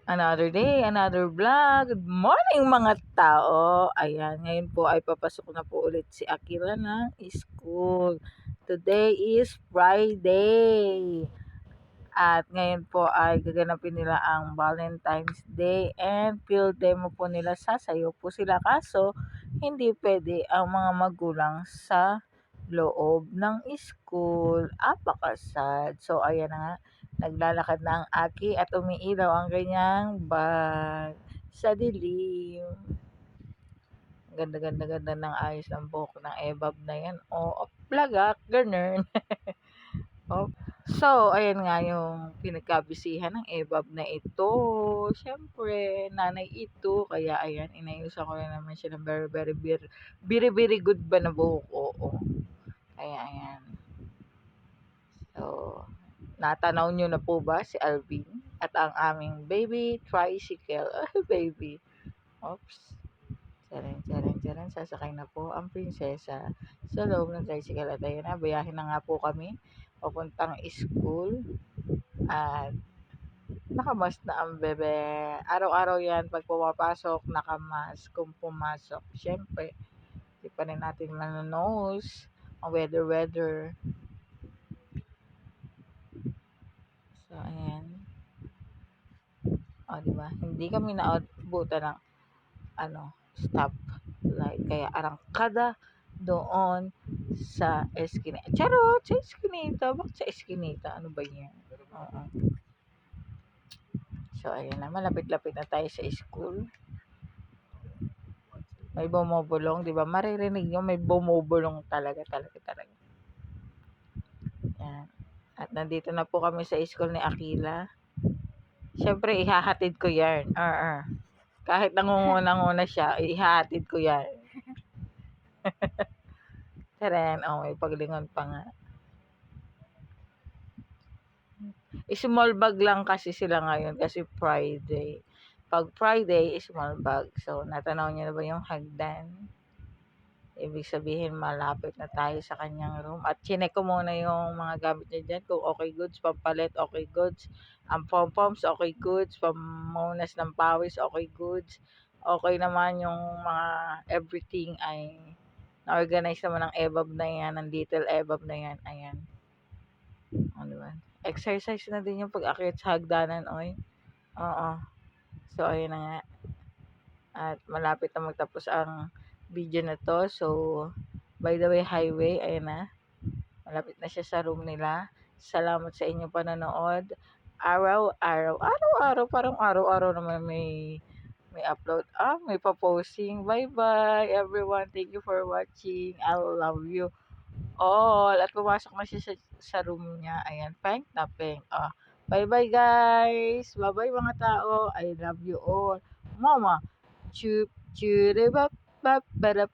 Another day, another vlog. Good morning mga tao. Ayan, ngayon po ay papasok na po ulit si Akira ng school. Today is Friday. At ngayon po ay gaganapin nila ang Valentine's Day and field demo po nila. Sasayaw po sila kaso hindi pwede ang mga magulang sa loob ng school. Apakasad. So ayan na nga. Naglalakad na ang Aki at umiilaw ang kanyang bag sa dilim. Ganda-ganda-ganda ng ayos ng buhok ng ebab na yan. O, plagak, ganun. Oh. So, ayan nga yung pinagkabisihan ng ebab na ito. Siyempre, nanay ito. Kaya, ayan, inayusan ko na naman siya ng very good ba na buhok. Oo. Kaya, ayan. So, natanaw nyo na po ba si Alvin? At ang aming baby tricycle. Baby. Oops. Charan. Sasakay na po ang prinsesa sa loob ng tricycle. At ayun na, bayahin na nga po kami papuntang school. At nakamas na ang bebe. Araw-araw yan pag pumapasok, nakamas. Kung pumasok, syempre, di pa rin natin manonose ang weather. So, ayan. O, diba? Hindi kami naabutan ng stop light. Kaya arangkada doon sa eskinita. Charot! Sa eskinita. Bakit sa eskinita? Ano ba yan? Oo. So, ayan na. Malapit-lapit na tayo sa school. May bumubulong. Diba? Maririnig nyo. May bumubulong talaga. Yan. At nandito na po kami sa school ni Akila. Siyempre, ihahatid ko yan. Kahit nangunguna siya, ihahatid ko yan. Taren, may paglingon pa nga. Small bag lang kasi sila ngayon kasi Friday. Pag Friday, small bag. So, natanaw niyo na ba yung hagdan? Ibig sabihin, malapit na tayo sa kanyang room. At chinek ko muna yung mga gamit niya dyan. Kung okay goods, pampalit, okay goods. Ang pom-poms, okay goods. Pamunas ng pawis, okay goods. Okay naman yung mga everything ay na-organize naman ng ebab na yan, ng little ebab na yan. Ayan. Ano ba? Exercise na din yung pag-akyat sa hagdanan, oy. Oo. So, ayun na nga. At malapit na magtapos ang video na to. So, by the way, highway, ayun na. Malapit na siya sa room nila. Salamat sa inyong panonood. Araw-araw, parang araw-araw naman may upload. May pa-posting. Bye-bye, everyone. Thank you for watching. I love you all. At pumasok na siya sa room niya. Ayan, pink na pink. Bye-bye, guys. Bye-bye, mga tao. I love you all. Mama. Chup, churibap, bap, barap,